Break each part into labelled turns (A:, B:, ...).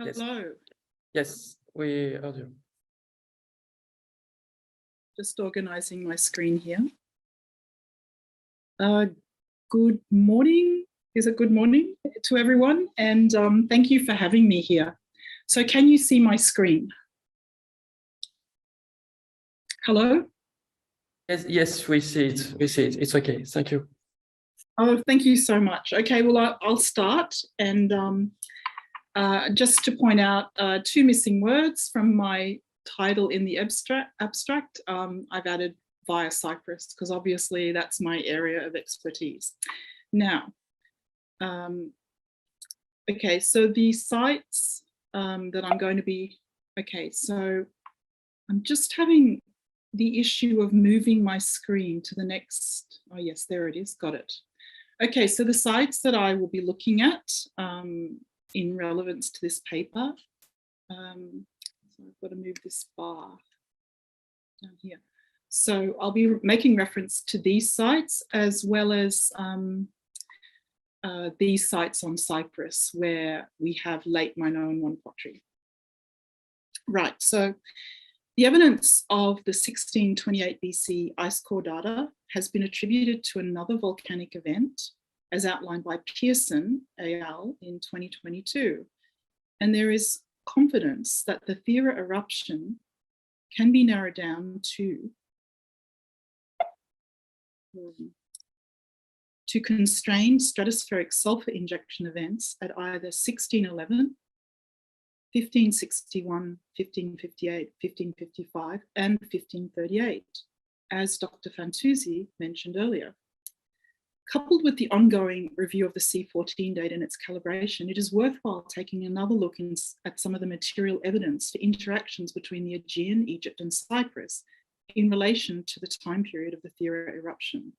A: Yes.
B: Hello.
A: Yes, we heard you.
B: Just organizing my screen here. Good morning. Is it good morning to everyone? And thank you for having me here. So can you see my screen? Hello?
A: Yes, we see it. We see it. It's okay. Thank you.
B: Oh, thank you so much. Okay, well, I'll start. And just to point out two missing words from my title in the abstract, I've added via Cyprus, because obviously that's my area of expertise. Now, okay, so the sites that I'm going to be, okay, so I'm just having the issue of moving my screen to the next, oh yes, there it is, got it. Okay, so the sites that I will be looking at in relevance to this paper, so I've got to move this bar down here. So I'll be making reference to these sites as well as these sites on Cyprus where we have late Minoan I pottery. Right, so the evidence of the 1628 BC ice core data has been attributed to another volcanic event as outlined by Pearson et al. In 2022. And there is confidence that the Thera eruption can be narrowed down to constrained stratospheric sulfur injection events at either 1611, 1561, 1558, 1555, and 1538, as Dr. Fantuzzi mentioned earlier. Coupled with the ongoing review of the C14 data and its calibration, it is worthwhile taking another look at some of the material evidence for interactions between the Aegean, Egypt, and Cyprus in relation to the time period of the Thera eruption.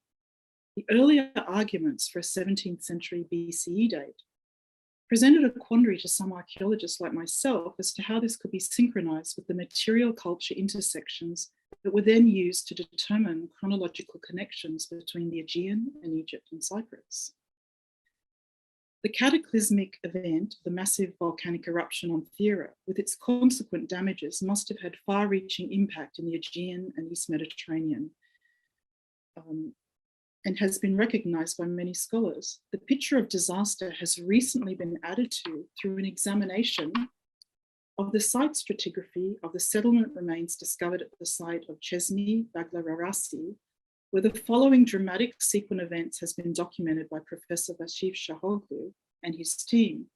B: The earlier arguments for a 17th century BCE date presented a quandary to some archaeologists like myself as to how this could be synchronized with the material culture intersections that were then used to determine chronological connections between the Aegean and Egypt and Cyprus. The cataclysmic event of the massive volcanic eruption on Thera, with its consequent damages, must have had far-reaching impact in the Aegean and East Mediterranean, and has been recognized by many scholars. The picture of disaster has recently been added to through an examination of the site stratigraphy of the settlement remains discovered at the site of Chesmi Baglararasi, where the following dramatic sequence events has been documented by Professor Vashif Shahoglu and his team,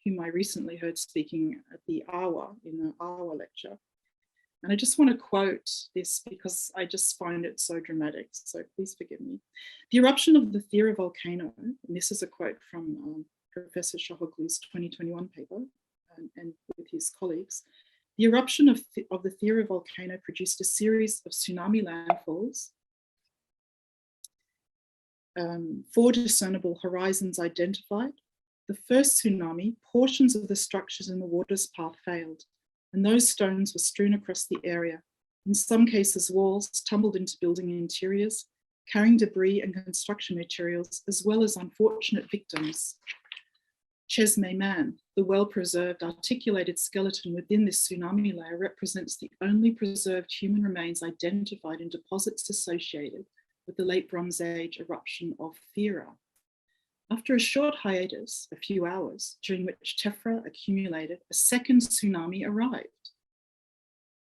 B: whom I recently heard speaking at the AWA, in the AWA lecture. And I just want to quote this because I just find it so dramatic, so please forgive me. The eruption of the Thera volcano, and this is a quote from Professor Shahoglu's 2021 paper, and with his colleagues, the eruption of the Thera volcano produced a series of tsunami landfalls, 4 discernible horizons identified. The first tsunami, portions of the structures in the water's path failed, and those stones were strewn across the area. In some cases, walls tumbled into building interiors, carrying debris and construction materials, as well as unfortunate victims. Chesme Man, the well-preserved articulated skeleton within this tsunami layer, represents the only preserved human remains identified in deposits associated with the Late Bronze Age eruption of Thera. After a short hiatus, a few hours, during which tephra accumulated, a second tsunami arrived.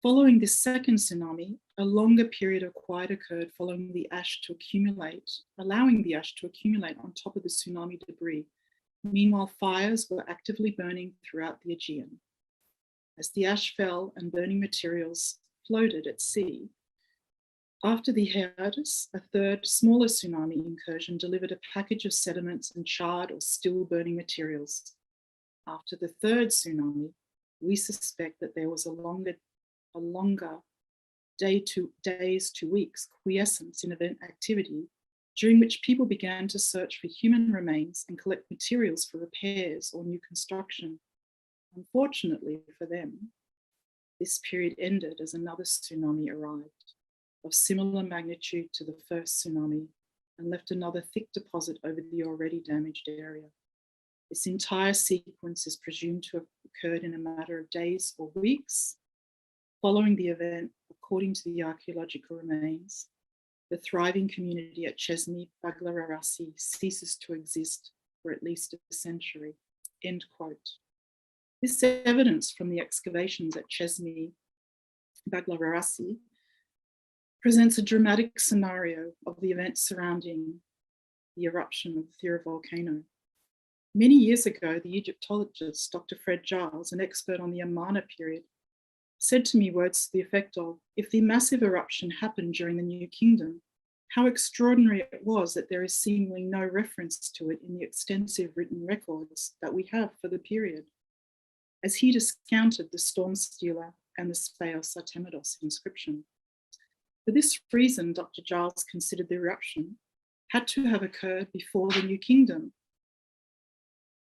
B: Following this second tsunami, a longer period of quiet occurred following the ash to accumulate, allowing the ash to accumulate on top of the tsunami debris. Meanwhile, fires were actively burning throughout the Aegean. As the ash fell and burning materials floated at sea, after the hiatus, a third, smaller tsunami incursion delivered a package of sediments and charred or still burning materials. After the third tsunami, we suspect that there was a longer days to weeks quiescence in event activity, during which people began to search for human remains and collect materials for repairs or new construction. Unfortunately for them, this period ended as another tsunami arrived, of similar magnitude to the first tsunami, and left another thick deposit over the already damaged area. This entire sequence is presumed to have occurred in a matter of days or weeks. Following the event, according to the archaeological remains, the thriving community at Chesmi Baglararasi ceases to exist for at least a century, end quote. This evidence from the excavations at Chesmi Baglararasi presents a dramatic scenario of the events surrounding the eruption of the Thera volcano. Many years ago, the Egyptologist, Dr. Fred Giles, an expert on the Amarna period, said to me words to the effect of, if the massive eruption happened during the New Kingdom, how extraordinary it was that there is seemingly no reference to it in the extensive written records that we have for the period, as he discounted the Storm Stealer and the Speos Artemidos inscription. For this reason, Dr. Giles considered the eruption had to have occurred before the New Kingdom.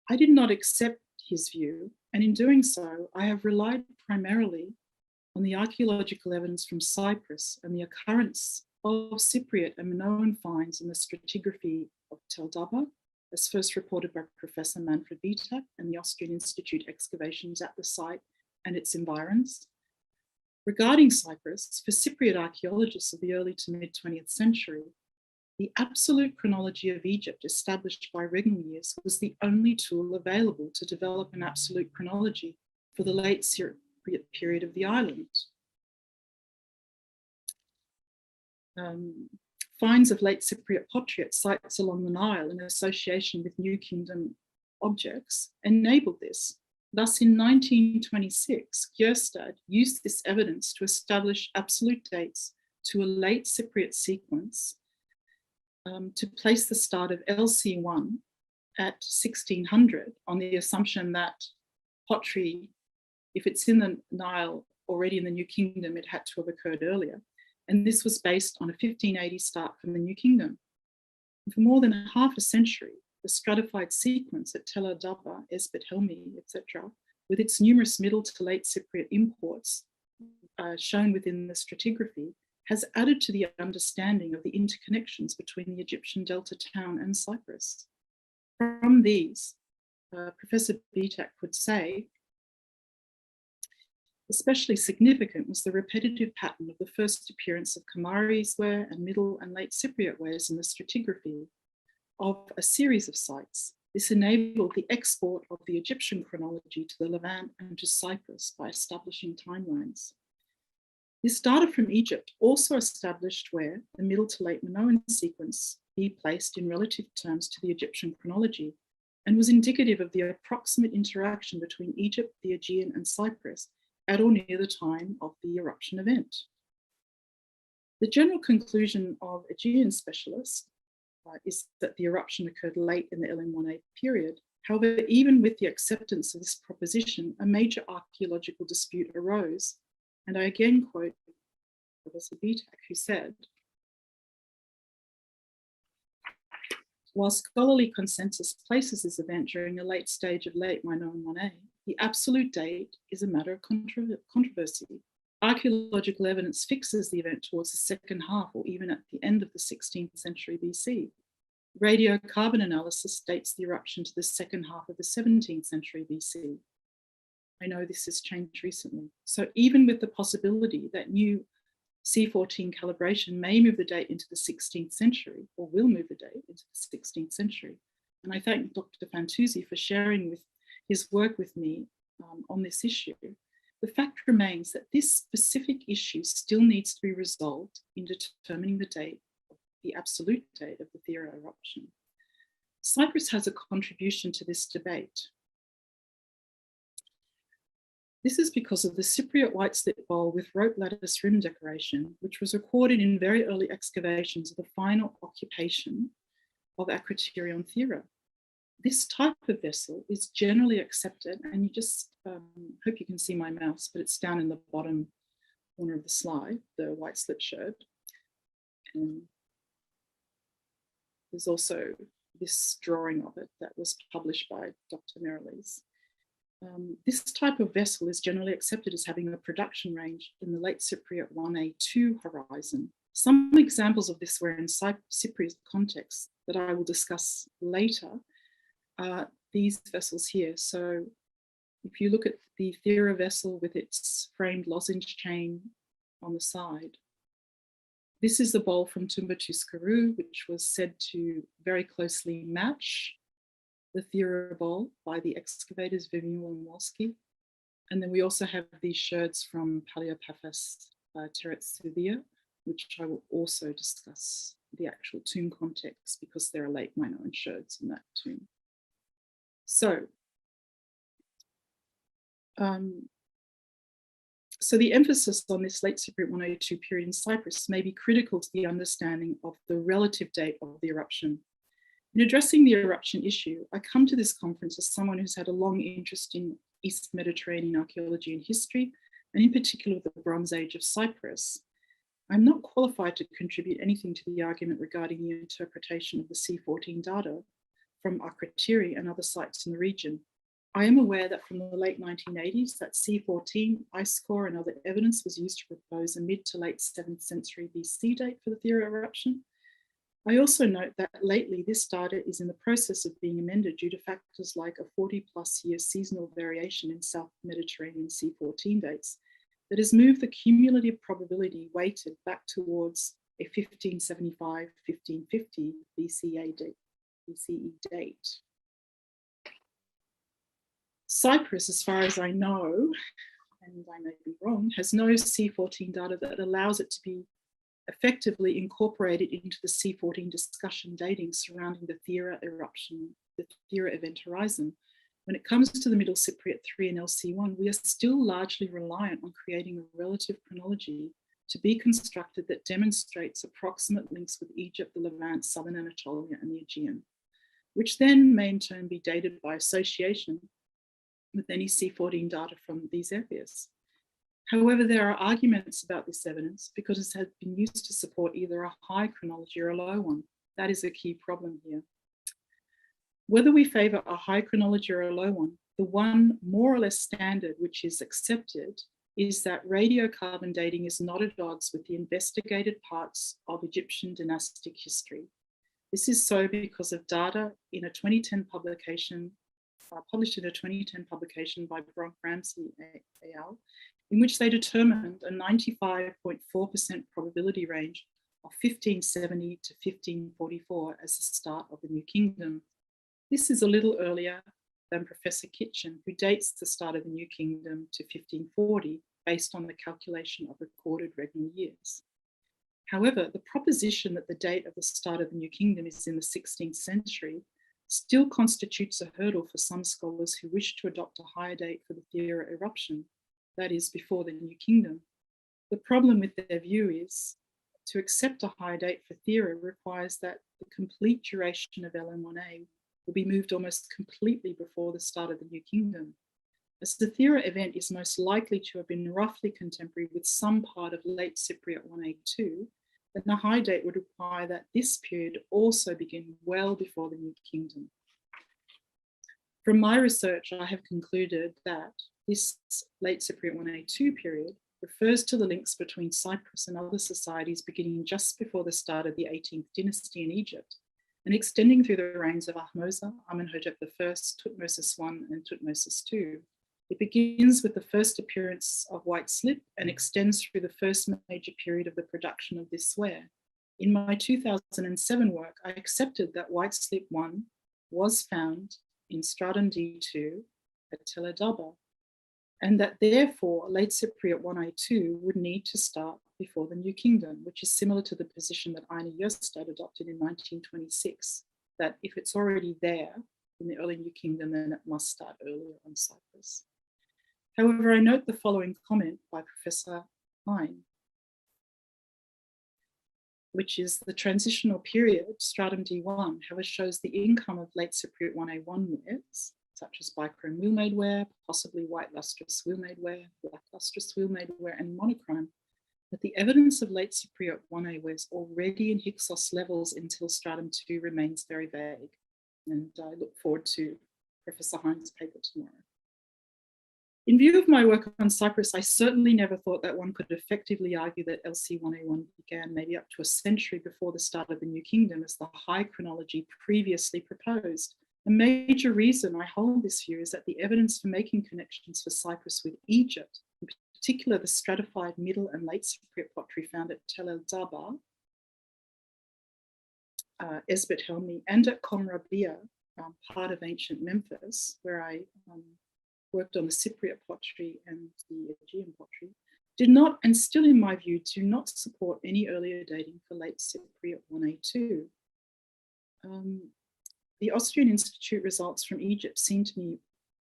B: I did not accept his view, and in doing so, I have relied primarily on the archaeological evidence from Cyprus and the occurrence of Cypriot and Minoan finds in the stratigraphy of Tel Dabba, as first reported by Professor Manfred Vitak and the Austrian Institute excavations at the site and its environs. Regarding Cyprus, for Cypriot archaeologists of the early to mid-20th century, the absolute chronology of Egypt established by regnal years was the only tool available to develop an absolute chronology for the late Cypriot period of the island. Finds of late Cypriot pottery at sites along the Nile in association with New Kingdom objects enabled this. Thus, in 1926, Gjerstad used this evidence to establish absolute dates to a late Cypriot sequence to place the start of LC1 at 1600 on the assumption that pottery, if it's in the Nile already in the New Kingdom, it had to have occurred earlier. And this was based on a 1580 start from the New Kingdom. And for more than half a century, the stratified sequence at Tel Dabba, Esbet Helmi, etc., with its numerous middle to late Cypriot imports shown within the stratigraphy, has added to the understanding of the interconnections between the Egyptian Delta town and Cyprus. From these, Professor Vitak would say, especially significant was the repetitive pattern of the first appearance of Kamaris ware and Middle and Late Cypriot wares in the stratigraphy of a series of sites. This enabled the export of the Egyptian chronology to the Levant and to Cyprus by establishing timelines. This data from Egypt also established where the Middle to Late Minoan sequence be placed in relative terms to the Egyptian chronology, and was indicative of the approximate interaction between Egypt, the Aegean, and Cyprus at or near the time of the eruption event. The general conclusion of Aegean specialists is that the eruption occurred late in the LM1A period. However, even with the acceptance of this proposition, a major archaeological dispute arose. And I again quote Professor Vitak, who said, while scholarly consensus places this event during a late stage of late Minoan 1A, the absolute date is a matter of controversy. Archaeological evidence fixes the event towards the second half or even at the end of the 16th century BC. Radiocarbon analysis dates the eruption to the second half of the 17th century BC. I know this has changed recently. So even with the possibility that new C14 calibration may move the date into the 16th century, or will move the date into the 16th century, and I thank Dr. Fantuzzi for sharing his work with me on this issue, the fact remains that this specific issue still needs to be resolved in determining the date, the absolute date of the Thera eruption. Cyprus has a contribution to this debate. This is because of the Cypriot white slit bowl with rope lattice rim decoration, which was recorded in very early excavations of the final occupation of Akrotirion Thera. This type of vessel is generally accepted, and you just hope you can see my mouse, but it's down in the bottom corner of the slide, the white slit showed. And there's also this drawing of it that was published by Dr. Meriles. This type of vessel is generally accepted as having a production range in the late Cypriot 1A2 horizon. Some examples of this were in Cypriot context that I will discuss later are these vessels here. So If you look at the Thera vessel with its framed lozenge chain on the side, this is the bowl from Timbuktu, which was said to very closely match the Thera bowl by the excavators Vimeo and Wolski. And then we also have these sherds from Paleopaphos Teretsuvia, which I will also discuss the actual tomb context because there are late Minoan sherds in that tomb. So the emphasis on this late Cypriot 102 period in Cyprus may be critical to the understanding of the relative date of the eruption. In addressing the eruption issue, I come to this conference as someone who's had a long interest in East Mediterranean archaeology and history, and in particular the Bronze Age of Cyprus. I'm not qualified to contribute anything to the argument regarding the interpretation of the C14 data from Akrotiri and other sites in the region. I am aware that from the late 1980s that C14, ice core and other evidence was used to propose a mid to late 7th century BC date for the Thera eruption. I also note that lately this data is in the process of being amended due to factors like a 40+ year seasonal variation in South Mediterranean C14 dates that has moved the cumulative probability weighted back towards a 1575-1550 BCE date. Cyprus, as far as I know, and I may be wrong, has no C14 data that allows it to be effectively incorporated into the C14 discussion dating surrounding the Thera eruption, the Thera event horizon. When it comes to the Middle Cypriot 3 and LC1, we are still largely reliant on creating a relative chronology to be constructed that demonstrates approximate links with Egypt, the Levant, Southern Anatolia, and the Aegean, which then may in turn be dated by association with any C14 data from these areas. However, there are arguments about this evidence because it has been used to support either a high chronology or a low one. That is a key problem here. Whether we favour a high chronology or a low one, the one more or less standard which is accepted is that radiocarbon dating is not at odds with the investigated parts of Egyptian dynastic history. This is so because of data in a 2010 publication, published in a 2010 publication by Bronk Ramsey et al., in which they determined a 95.4% probability range of 1570 to 1544 as the start of the New Kingdom. This is a little earlier than Professor Kitchen, who dates the start of the New Kingdom to 1540 based on the calculation of recorded regular years. However, the proposition that the date of the start of the New Kingdom is in the 16th century still constitutes a hurdle for some scholars who wish to adopt a higher date for the Thera eruption, that is, before the New Kingdom. The problem with their view is to accept a higher date for Thera requires that the complete duration of LM1A will be moved almost completely before the start of the New Kingdom. As the Thera event is most likely to have been roughly contemporary with some part of late Cypriot 1A2, then the high date would require that this period also begin well before the New Kingdom. From my research, I have concluded that this late Cypriot 1A2 period refers to the links between Cyprus and other societies beginning just before the start of the 18th dynasty in Egypt and extending through the reigns of Ahmosa, Amenhotep I, Tutmosis I, and Tutmosis II. It begins with the first appearance of white slip and extends through the first major period of the production of this ware. In my 2007 work, I accepted that white slip 1 was found in stratum D2 at Tel Adaba, and that therefore late Cypriot 1A2 would need to start before the New Kingdom, which is similar to the position that Eine Jostad adopted in 1926, that if it's already there in the early New Kingdom, then it must start earlier on Cyprus. However, I note the following comment by Professor Hein, which is the transitional period, stratum D1, however, shows the income of late Cypriot 1A1 wares, such as bichrome wheel-made ware, possibly white lustrous wheel-made ware, black lustrous wheel-made ware, and monochrome. But the evidence of late Cypriot 1A wares already in Hyksos levels until stratum 2 remains very vague. And I look forward to Professor Hein's paper tomorrow. In view of my work on Cyprus, I certainly never thought that one could effectively argue that LC1A1 began maybe up to a century before the start of the New Kingdom as the high chronology previously proposed. A major reason I hold this view is that the evidence for making connections for Cyprus with Egypt, in particular the stratified Middle and Late Cypriot pottery found at Tel El Dabar, Esbet Helmi, and at Komrabia, part of ancient Memphis, where I worked on the Cypriot pottery and the Aegean pottery, did not, and still in my view, do not support any earlier dating for late Cypriot 1A2. The Austrian Institute results from Egypt seem to me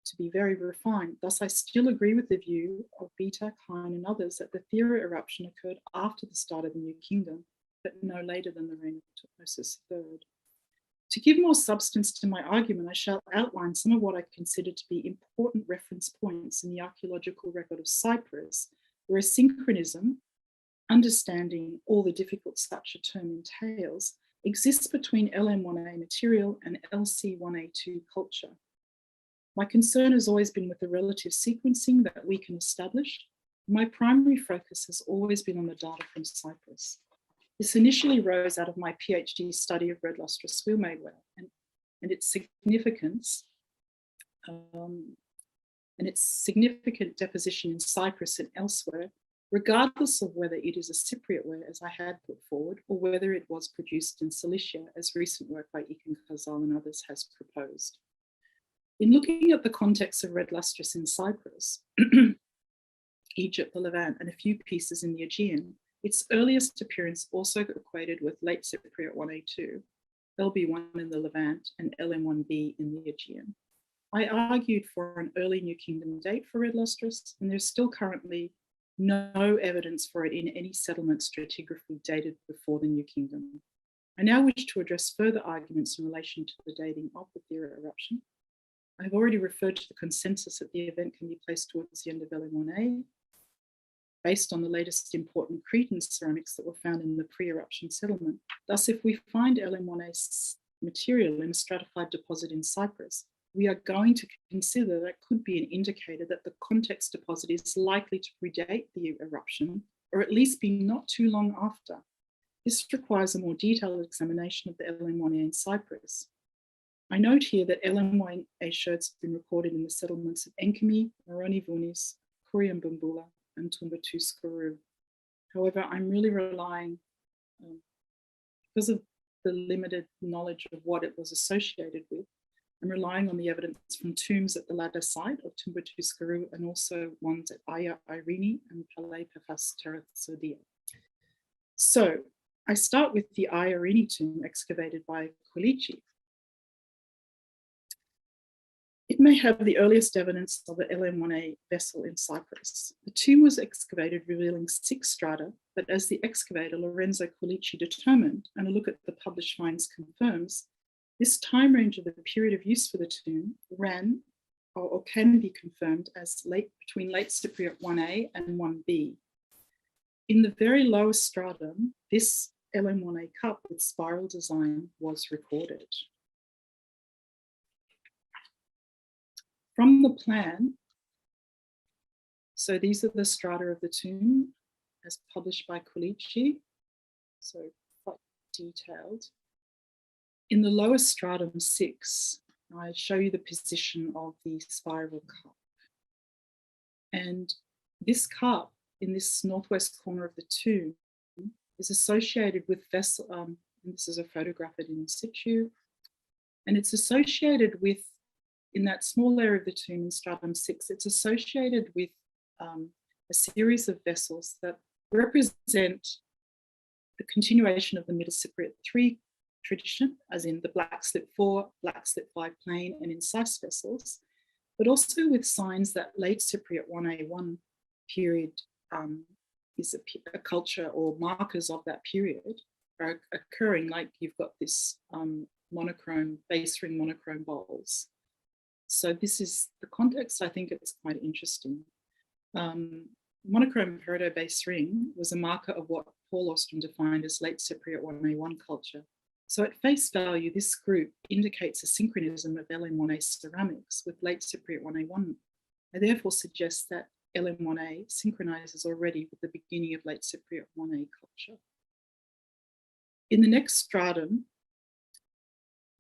B: to be very refined. Thus, I still agree with the view of Bitak, Hein, and others that the Thera eruption occurred after the start of the New Kingdom, but no later than the reign of Tutmosis III. To give more substance to my argument, I shall outline some of what I consider to be important reference points in the archaeological record of Cyprus, where a synchronism, understanding all the difficult such a term entails, exists between LM1A material and LC1A2 culture. My concern has always been with the relative sequencing that we can establish. My primary focus has always been on the data from Cyprus. This initially rose out of my PhD study of red lustrous wheelmade and its significance and its significant deposition in Cyprus and elsewhere, regardless of whether it is a Cypriot ware, as I had put forward, or whether it was produced in Cilicia, as recent work by Eriksson Kathryn and others has proposed. In looking at the context of red lustrous in Cyprus, Egypt, the Levant, and a few pieces in the Aegean, its earliest appearance also equated with late Cypriot 1A2, LB1 in the Levant, and LM1B in the Aegean. I argued for an early New Kingdom date for red lustrous, and there's still currently no evidence for it in any settlement stratigraphy dated before the New Kingdom. I now wish to address further arguments in relation to the dating of the Thera eruption. I have already referred to the consensus that the event can be placed towards the end of LM1A, based on the latest important Cretan ceramics that were found in the pre-eruption settlement. Thus, if we find LM1A material in a stratified deposit in Cyprus, we are going to consider that could be an indicator that the context deposit is likely to predate the eruption, or at least be not too long after. This requires a more detailed examination of the LM1A in Cyprus. I note here that LM1A sherds have been recorded in the settlements of Enkemi, Moroni Vunis, Kuriambumbula, and Tumbatu Skuru. However, I'm really relying, because of the limited knowledge of what it was associated with, I'm relying on the evidence from tombs at the latter site of Tumbatu Skuru and also ones at Aya Irene and Palais Pefas Teratsodia. So I start with the Aya Irene tomb excavated by Kulichi. It may have the earliest evidence of an LM1A vessel in Cyprus. The tomb was excavated revealing 6 strata, but as the excavator Lorenzo Kulichi determined, and a look at the published finds confirms, this time range of the period of use for the tomb ran or can be confirmed as between late Cypriot 1A and 1B. In the very lowest stratum, this LM1A cup with spiral design was recorded. From the plan, so these are the strata of the tomb as published by Kulichi, so quite detailed. In the lowest stratum 6, I show you the position of the spiral cup. And this cup in this northwest corner of the tomb is associated with vessel, and this is a photograph of it in situ, and it's associated with, in that small area of the tomb in stratum 6, it's associated with a series of vessels that represent the continuation of the Middle Cypriot 3 tradition, as in the Black Slip 4, Black Slip 5 plain and incise vessels, but also with signs that late Cypriot 1A1 period is a culture, or markers of that period are occurring, like you've got this monochrome, base ring monochrome bowls. So this is the context. I think it's quite interesting. Monochrome peridot base ring was a marker of what Paul Austin defined as late Cypriot 1A1 culture. So at face value, this group indicates a synchronism of LM1A ceramics with late Cypriot 1A1. I therefore suggest that LM1A synchronizes already with the beginning of late Cypriot 1A culture. In the next stratum,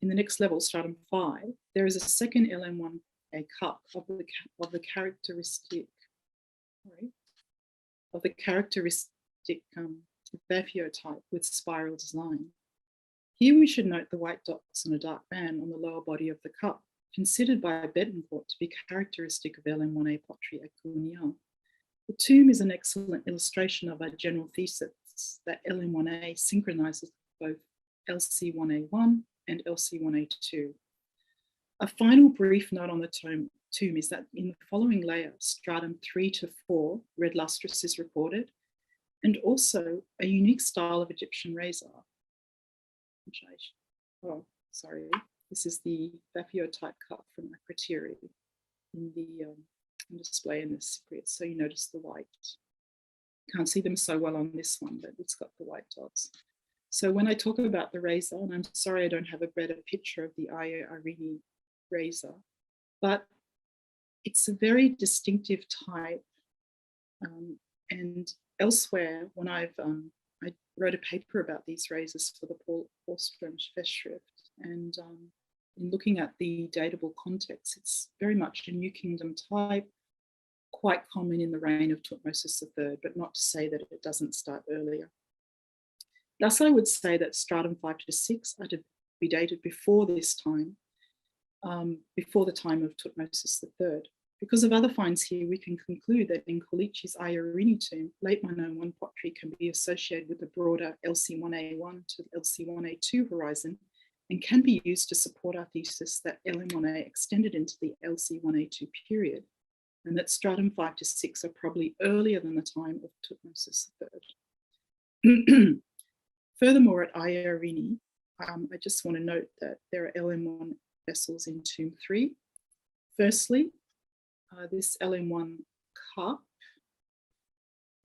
B: in the next level, stratum 5, there is a second LM1A cup of the characteristic Baphotype with spiral design. Here we should note the white dots and a dark band on the lower body of the cup, considered by Betancourt to be characteristic of LM1A pottery at Cunha. The tomb is an excellent illustration of our general thesis that LM1A synchronizes both LC1A1 and LC1A2. A final brief note on the tomb is that in the following layer, stratum 3 to 4, red lustrous is recorded, and also a unique style of Egyptian razor. This is the Baphotype cup from Akrotiri in the display in the Cypriot. So you notice the white. Can't see them so well on this one, but it's got the white dots. So when I talk about the razor, and I'm sorry I don't have a better picture of the Aegean razor, but it's a very distinctive type. And elsewhere, when I wrote a paper about these razors for the Paul Åström Festschrift, and in looking at the datable context, it's very much a New Kingdom type, quite common in the reign of Thutmose III, but not to say that it doesn't start earlier. Thus, I would say that stratum 5 to 6 are to be dated before this time, before the time of Thutmose III. Because of other finds here, we can conclude that in Kolici's Aegean tomb, late Minoan pottery can be associated with the broader LC1A1 to LC1A2 horizon and can be used to support our thesis that LM1A extended into the LC1A2 period, and that stratum 5 to 6 are probably earlier than the time of Thutmose III. Furthermore, at Aegean, I just want to note that there are LM1 vessels in tomb 3. Firstly, this LM1 cup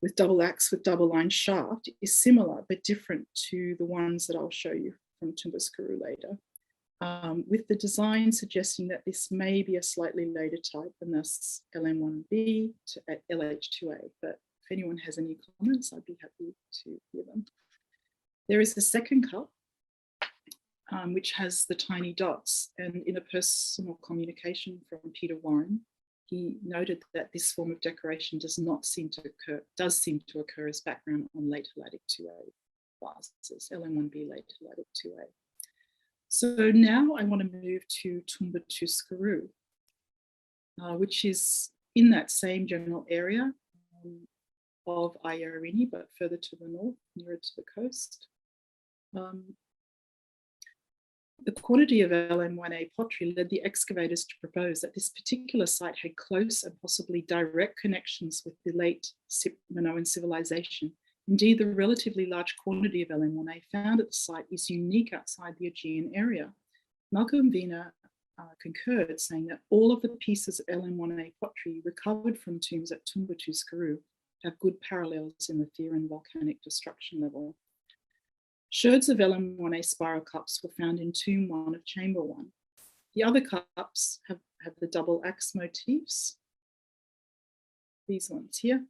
B: with double axe with double line shaft is similar but different to the ones that I'll show you from Tumbascaru later, with the design suggesting that this may be a slightly later type and thus LM1B to LH2A. But if anyone has any comments, I'd be happy to hear them. There is the second cup, which has the tiny dots, and in a personal communication from Peter Warren, he noted that this form of decoration does seem to occur as background on late Helladic 2A vases, LM1B late Helladic 2A. So now I want to move to Tumbascaru, which is in that same general area of Aegean, but further to the north, nearer to the coast. The quantity of LM1A pottery led the excavators to propose that this particular site had close and possibly direct connections with the late Minoan civilization. Indeed, the relatively large quantity of LM1A found at the site is unique outside the Aegean area. Malcolm Wiener concurred, saying that all of the pieces of LM1A pottery recovered from tombs at Tumbascaru have good parallels in the Theran volcanic destruction level. Sherds of LM1A spiral cups were found in tomb 1 of chamber 1. The other cups have the double axe motifs, these ones here,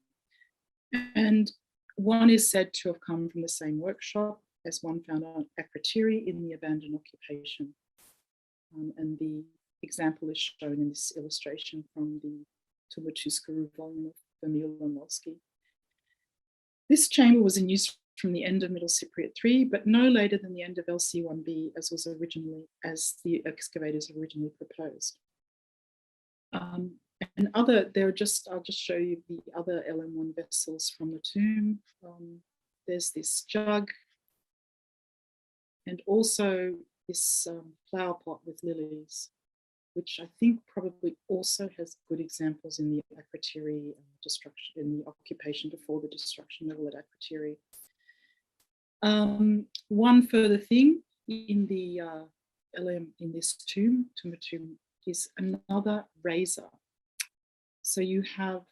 B: and one is said to have come from the same workshop as one found on Akrotiri in the abandoned occupation. And the example is shown in this illustration from the Tumbascaru volume of Emil Lomowski. This chamber was in use from the end of Middle Cypriot III, but no later than the end of LC1B, as the excavators originally proposed. And I'll just show you the other LM1 vessels from the tomb. There's this jug, and also this flower pot with lilies, which I think probably also has good examples in the Akrotiri destruction, in the occupation before the destruction level at Akrotiri. One further thing in the in this tomb is another razor. So you have,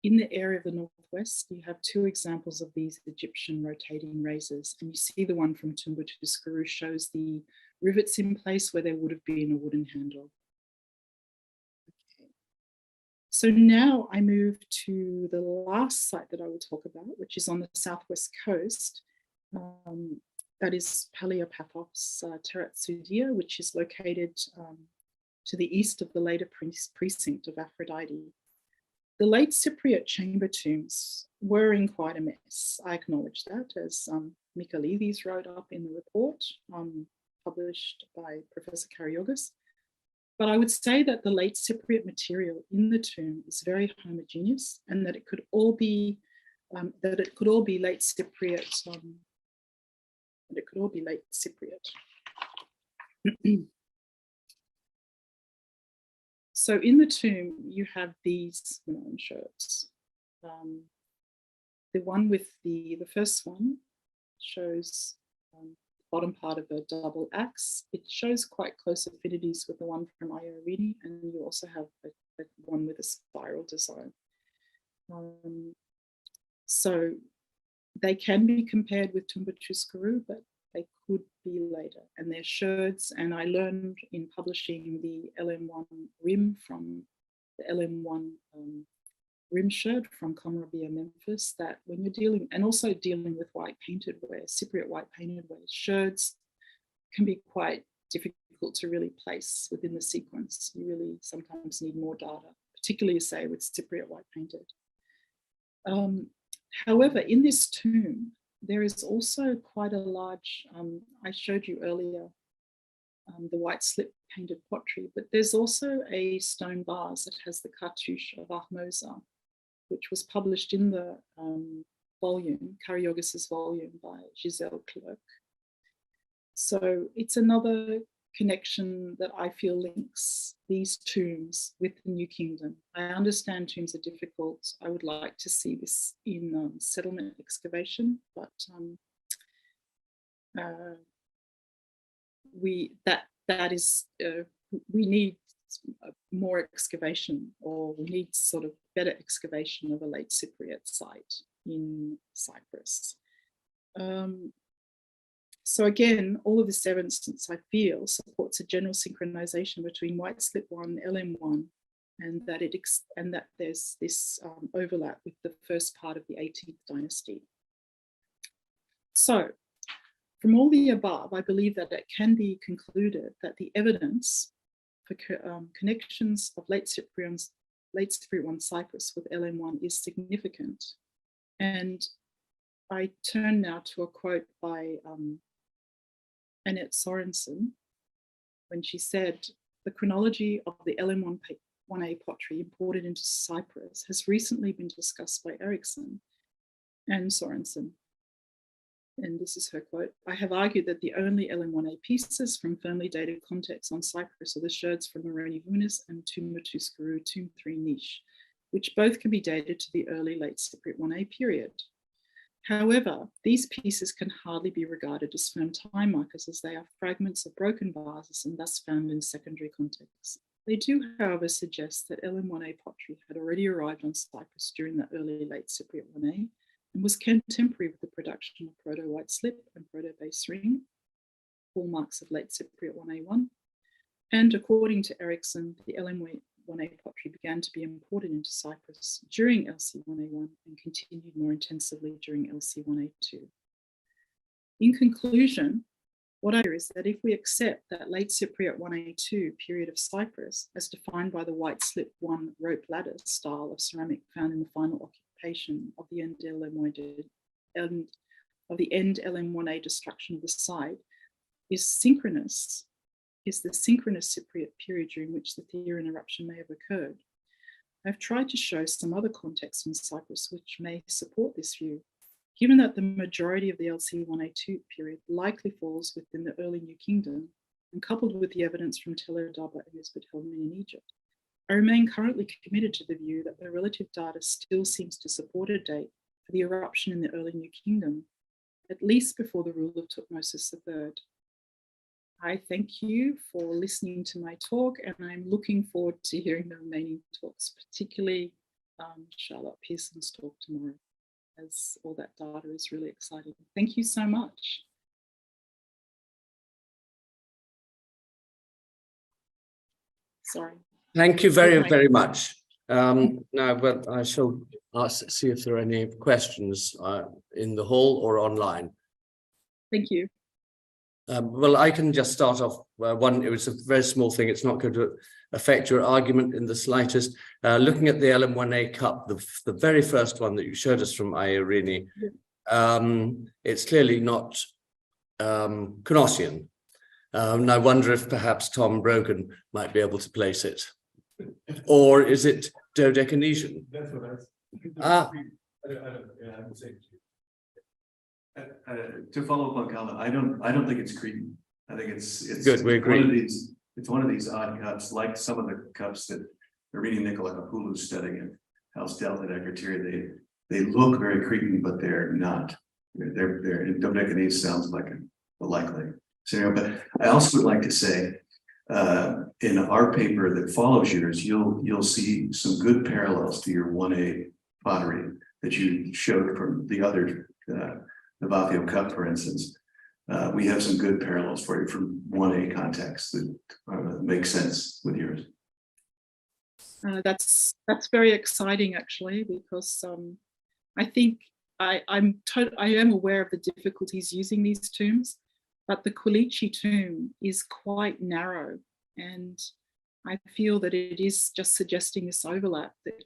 B: in the area of the northwest, you have two examples of these Egyptian rotating razors, and you see the one from Tumbascaru shows the rivets in place where there would have been a wooden handle. Okay. So now I move to the last site that I will talk about, which is on the southwest coast, that is Paleopathos Teratsudia, which is located to the east of the later precinct of Aphrodite. The late Cypriot chamber tombs were in quite a mess. I acknowledge that, as Michaelides wrote up in the report published by Professor Karagiogis. But I would say that the late Cypriot material in the tomb is very homogeneous, and that it could all be late Cypriot. So in the tomb, you have these Minoan sherds. The one with the first one shows the bottom part of a double axe. It shows quite close affinities with the one from Iorini, and you also have a one with a spiral design. So they can be compared with Tumbutuskuru, but they could be later. And they're sherds, and I learned in publishing the LM1 rim from the LM1 rim sherd from Komrabia, Memphis, that when you're dealing, and also dealing with white painted ware, Cypriot white painted ware, sherds can be quite difficult to really place within the sequence. You really sometimes need more data, particularly say with Cypriot white painted. However, in this tomb, there is also quite a large, I showed you earlier, the white slip painted pottery, but there's also a stone vase that has the cartouche of Ahmosa, which was published in the volume, Karagiogis' volume by Giselle Clerc. So it's another connection that I feel links these tombs with the New Kingdom. I understand tombs are difficult. I would like to see this in settlement excavation, but we need more excavation, or we need sort of better excavation of a late Cypriot site in Cyprus. So again, all of this evidence, I feel, supports a general synchronization between white slip 1, LM1, and that there's this overlap with the first part of the 18th dynasty. So from all the above, I believe that it can be concluded that the evidence for connections of late Cypriot 1 Cyprus with LM1 is significant. And I turn now to a quote by Annette Sorensen, when she said, "The chronology of the LM1A pottery imported into Cyprus has recently been discussed by Eriksson and Sorensen." And this is her quote: "I have argued that the only LM1A pieces from firmly dated contexts on Cyprus are the sherds from Moroni Vunis and Tumbutuskuru Tomb 3 niche, which both can be dated to the early late Cypriot 1A period. However, these pieces can hardly be regarded as firm time markers, as they are fragments of broken vases and thus found in secondary contexts. They do, however, suggest that LM1A pottery had already arrived on Cyprus during the early late Cypriot 1A and was contemporary with the production of proto-white slip and proto-base ring, hallmarks of late Cypriot 1A1. And according to Eriksson, the LM1A pottery began to be imported into Cyprus during LC1A1 and continued more intensively during LC1A2. In conclusion, what I hear is that if we accept that late Cypriot 1A2 period of Cyprus, as defined by the white slip 1 rope ladder style of ceramic found in the final occupation of the end LM1A destruction of the site, is the synchronous Cypriot period during which the Theran eruption may have occurred. I've tried to show some other contexts in Cyprus which may support this view, given that the majority of the LC1A2 period likely falls within the early New Kingdom, and coupled with the evidence from Tel Daba and Mesopotamia in Egypt. I remain currently committed to the view that the relative data still seems to support a date for the eruption in the early New Kingdom, at least before the rule of Thutmosis III. I thank you for listening to my talk, and I'm looking forward to hearing the remaining talks, particularly Charlotte Pearson's talk tomorrow, as all that data is really exciting. Thank you so much. Sorry.
C: Thank you very, very much. Now, but I shall see if there are any questions in the hall or online.
B: Thank you.
C: Well, I can just start off. One, it was a very small thing. It's not going to affect your argument in the slightest. Looking at the LM1A cup, the very first one that you showed us from Aegean, it's clearly not Chronosian. And I wonder if perhaps Tom Brogan might be able to place it. Or is it Dodechanesian?
D: That's what I was.
C: Ah.
D: I would say. To follow up on Colin, I don't think it's Cretan. I think it's
C: Good, we agree.
D: It's one of these odd cups, like some of the cups that Irini Nicolaopoulos is studying at House Delta at Akrotiri. They look very Cretan, but they're not. They're Dodechanese sounds like a likely scenario. But I also would like to say, in our paper that follows yours, you'll see some good parallels to your 1A pottery that you showed from the other Navajo cup, for instance. We have some good parallels for you from 1A context that make sense with yours.
B: That's very exciting, actually, because I think I am aware of the difficulties using these tombs, but the Quilichi tomb is quite narrow, and I feel that it is just suggesting this overlap that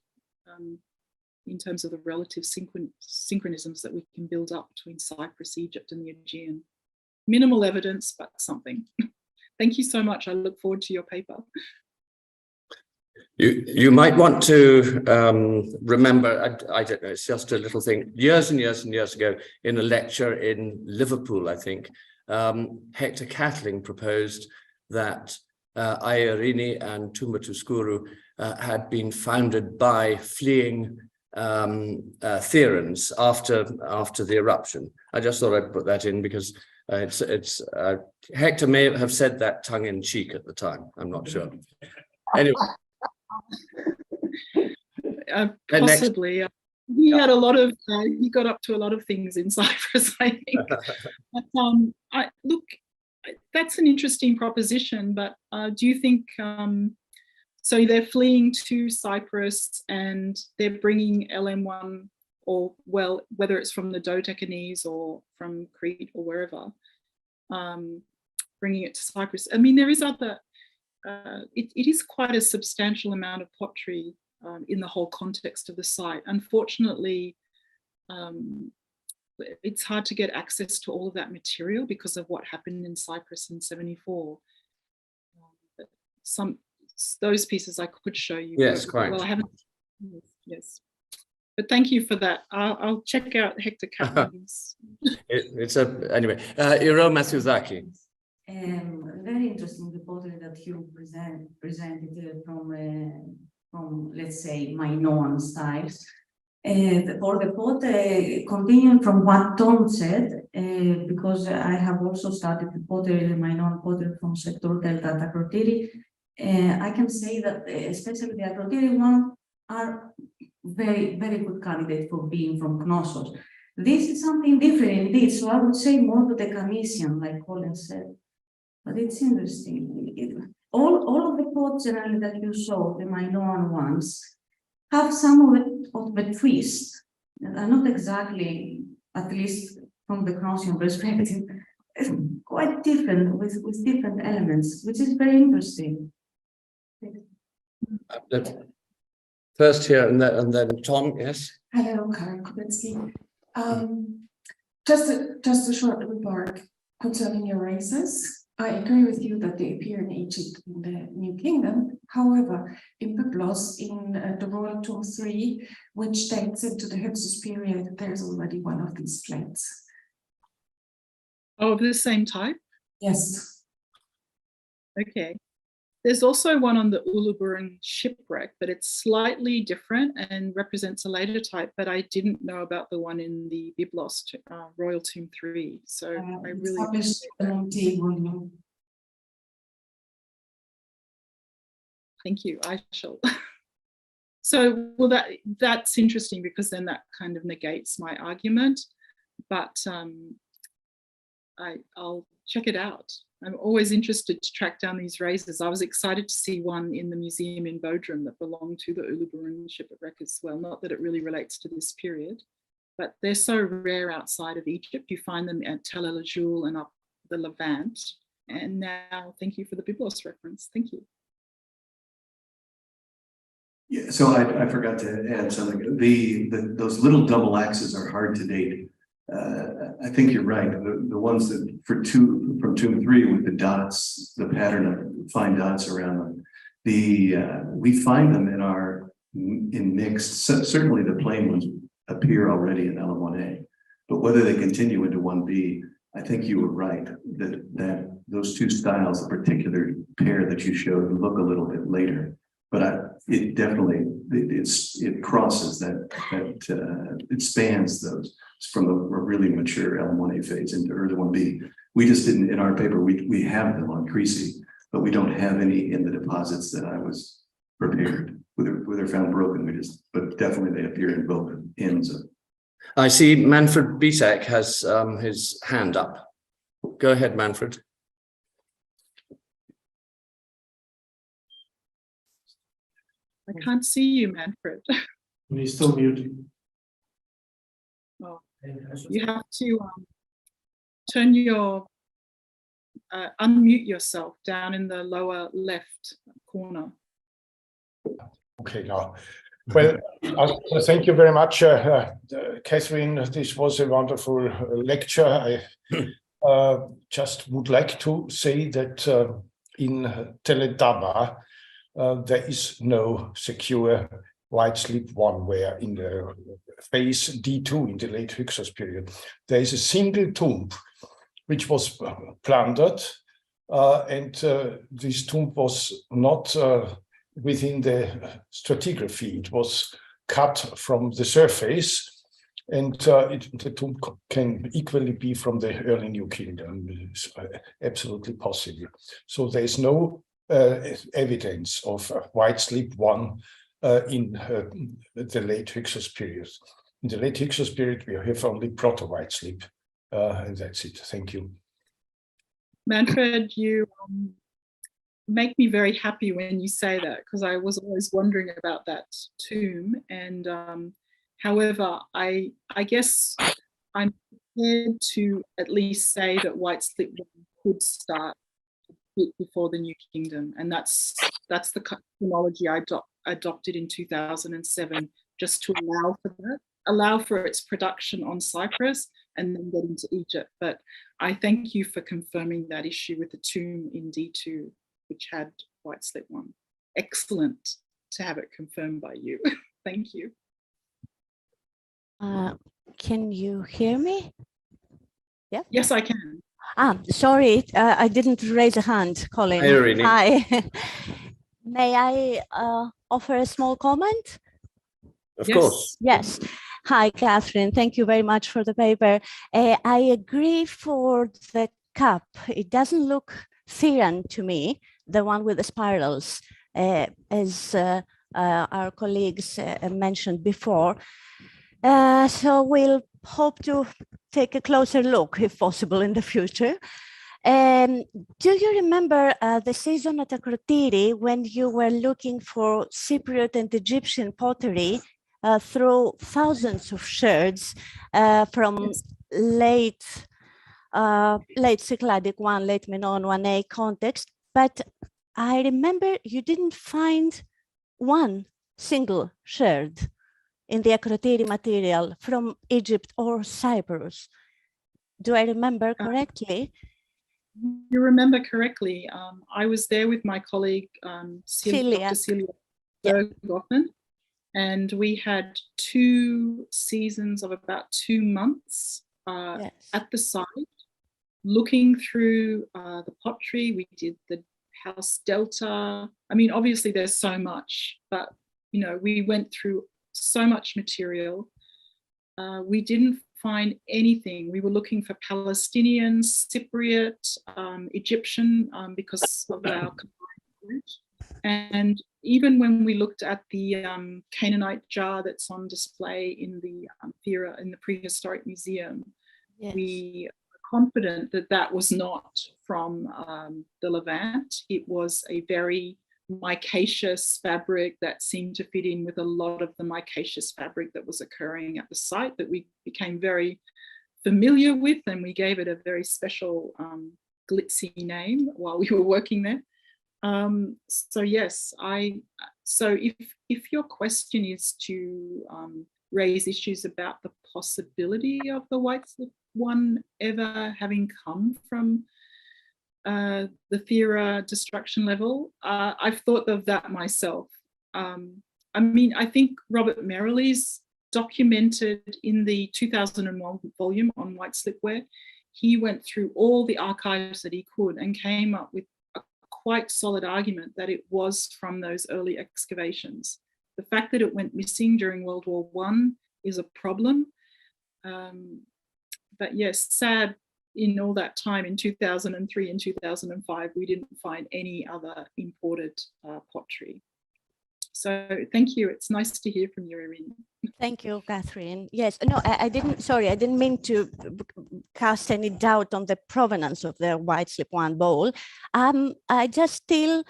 B: in terms of the relative synchronisms that we can build up between Cyprus, Egypt, and the Aegean. Minimal evidence, but something. Thank you so much. I look forward to your paper.
C: You might want to remember, I don't know, it's just a little thing. Years and years and years ago, in a lecture in Liverpool, I think, Hector Kathryn proposed that Aegean and Tumatuskuru had been founded by fleeing Therans after the eruption. I just thought I'd put that in because Hector may have said that tongue in cheek at the time. I'm not sure. Anyway.
B: Possibly. He had a lot of, he got up to a lot of things in Cyprus, I think. But, look, that's an interesting proposition, but do you think, so they're fleeing to Cyprus and they're bringing LM1, or well, whether it's from the Dodechanese or from Crete or wherever, bringing it to Cyprus. I mean, there is other, it is quite a substantial amount of pottery in the whole context of the site. Unfortunately, it's hard to get access to all of that material because of what happened in Cyprus in 74. But those pieces I could show you.
C: Yes, quite.
B: Well, I haven't. Yes, but thank you for that. I'll check out Hector Kathryn's.
C: Anyway, Iro Matthews-Zaki.
E: Very interesting the pottery that you presented from let's say Minoan styles. For the pot, continuing from what Tom said, because I have also studied the pottery, the Minoan pottery from sector Delta at Akrotiri, I can say that especially the Akrotiri one are very, very good candidates for being from Knossos. This is something different indeed, so I would say more to the Canisian, like Colin said. But it's interesting. All of the pots generally that you saw, the Minoan ones, have some of the twist. Not exactly, at least from the Knossian perspective, quite different with different elements, which is very interesting.
C: First here and then Tom, yes.
F: Hello, Karen Kubitsky. Just a short remark concerning your races. I agree with you that they appear in Egypt in the New Kingdom. However, in Byblos, in the Royal Tomb 3, which dates into the Hyksos period, there's already one of these plates.
B: Oh, of the same type?
F: Yes.
B: Okay. There's also one on the Uluburun shipwreck, but it's slightly different and represents a later type, but I didn't know about the one in the Byblos Royal Tomb 3. So I really
F: published volume.
B: Thank you. I shall. So, well, that's interesting because then that kind of negates my argument, but I'll check it out. I'm always interested to track down these races. I was excited to see one in the museum in Bodrum that belonged to the Uluburun shipwreck as well. Not that it really relates to this period, but they're so rare outside of Egypt. You find them at Tel El Ajul and up the Levant. And now, thank you for the Byblos reference. Thank you.
D: Yeah, so I forgot to add something. Those little double axes are hard to date. I think you're right. The ones that from tomb 3 with the dots, the pattern of fine dots around them, we find them in mixed. Certainly the plain ones appear already in L1A, but whether they continue into 1B, I think you were right that those two styles, the particular pair that you showed, look a little bit later. But it definitely it crosses that it spans those from a really mature L1A phase into early 1B. We just didn't in our paper. We have them on Creasy, but we don't have any in the deposits that I was prepared. Whether they're found broken, but definitely they appear in both ends of.
C: I see Manfred Bisek has his hand up. Go ahead, Manfred.
B: I can't see you, Manfred.
G: He's still muted.
B: Oh, you have to turn your unmute yourself down in the lower left corner.
G: Okay, now. Well, thank you very much, Kathryn. This was a wonderful lecture. I just would like to say that in Teledaba, there is no secure white slip one, where in the phase D2 in the late Hyksos period, there is a single tomb which was plundered, and this tomb was not within the stratigraphy. It was cut from the surface, and the tomb can equally be from the early New Kingdom. It's absolutely possible. So there is no evidence of white slip one in the late Hyksos period. In the late Hyksos period, we have only proto-white slip, and that's it. Thank you.
B: Manfred, you make me very happy when you say that, because I was always wondering about that tomb. And however, I guess I'm prepared to at least say that white slip one could start a bit before the New Kingdom, and that's the chronology I adopted in 2007, just to allow for its production on Cyprus and then get into Egypt. But I thank you for confirming that issue with the tomb in D2, which had white slip one. Excellent to have it confirmed by you. Thank you.
H: Can you hear me? Yeah.
B: Yes, I can.
H: Sorry, I didn't raise a hand, Colin.
C: Hi, Irene.
H: Hi. May I offer a small comment?
C: Of course.
H: Yes. Hi, Kathryn. Thank you very much for the paper. I agree for the cup. It doesn't look Theran to me, the one with the spirals, as our colleagues mentioned before. So we'll hope to take a closer look, if possible, in the future. Do you remember the season at Akrotiri when you were looking for Cypriot and Egyptian pottery through thousands of sherds from late Cycladic 1, late Minoan 1A context, but I remember you didn't find one single sherd in the Akrotiri material from Egypt or Cyprus. Do I remember correctly?
B: You remember correctly. I was there with my colleague, Dr. Celia Berghoffen, and we had 2 seasons of about 2 months at the site, looking through the pottery. We did the house delta. I mean, obviously there's so much, but we went through so much material. We didn't find anything. We were looking for Palestinian, Cypriot, Egyptian, because of our combined. And even when we looked at the Canaanite jar that's on display in the Thera, in the Prehistoric Museum, we are confident that that was not from the Levant. It was a very micaceous fabric that seemed to fit in with a lot of the micaceous fabric that was occurring at the site that we became very familiar with, and we gave it a very special glitzy name while we were working there. So yes, so if your question is to raise issues about the possibility of the White Slip One ever having come from the Thera destruction level, I've thought of that myself. I mean, I think Robert Merrill's documented in the 2001 volume on White Slipware, he went through all the archives that he could and came up with a quite solid argument that it was from those early excavations. The fact that it went missing during World War I is a problem. But yes, sad, in all that time in 2003 and 2005, we didn't find any other imported pottery. So thank you. It's nice to hear from you, Irene.
H: Thank you, Kathryn. Yes, no, I didn't mean to cast any doubt on the provenance of the White Slip One bowl. I just still,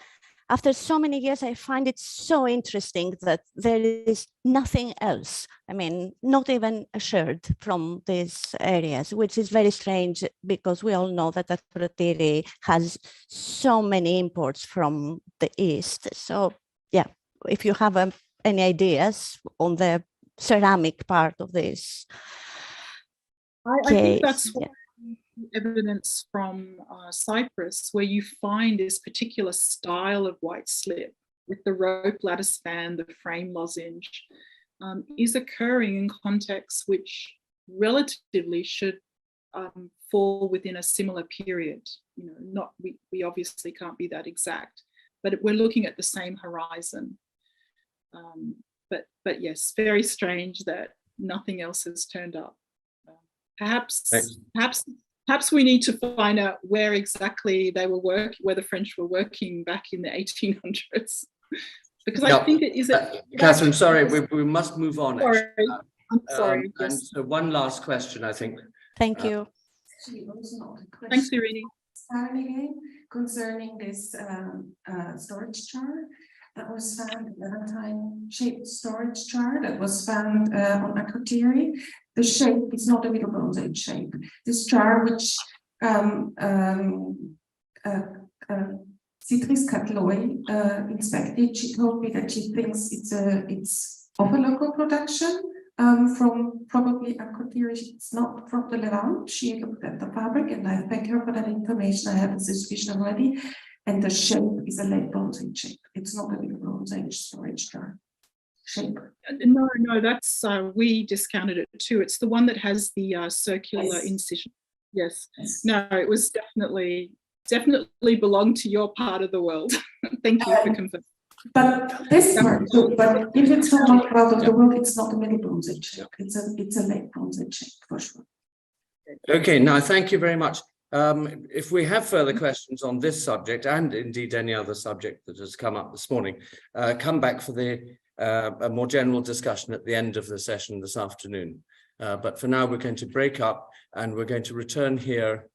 H: after so many years, I find it so interesting that there is nothing else. I mean, not even a sherd from these areas, which is very strange because we all know that Aphrodite has so many imports from the East. So yeah, if you have any ideas on the ceramic part of this.
B: I think that's what evidence from Cyprus, where you find this particular style of white slip with the rope ladder span, the frame lozenge, is occurring in contexts which relatively should fall within a similar period. You know, we obviously can't be that exact, but we're looking at the same horizon. But yes, very strange that nothing else has turned up. Perhaps we need to find out where exactly they were where the French were working back in the 1800s, because I think it is.
C: Kathryn, sorry, we must move on.
B: Sorry, I'm sorry.
C: And
B: Yes.
C: so one last question, I think.
H: Thank you.
B: Thanks, Irene.
F: Again, concerning this storage jar that was found, Levantine-shaped storage jar that was found on Akrotiri. The shape is not a Middle Bronze Age shape. This jar, which Citrus Catloy inspected, she told me that she thinks it's of a local production from probably Akrotiri. It's not from the Levant. She looked at the fabric, and I thank her for that information. I have a suspicion already. And the shape is a Late Bronze Age shape. It's not a Middle Bronze Age storage jar shape.
B: No, that's we discounted it too. It's the one that has the circular incision. Yes. No, it was definitely belonged to your part of the world. Thank you for confirming.
F: But this part too, but if it's from my part of the world, it's not a Middle Bronze Age shape. It's a Late Bronze Age shape for sure.
C: Okay, now thank you very much. If we have further questions on this subject, and indeed any other subject that has come up this morning, come back for a more general discussion at the end of the session this afternoon. But for now, we're going to break up and we're going to return here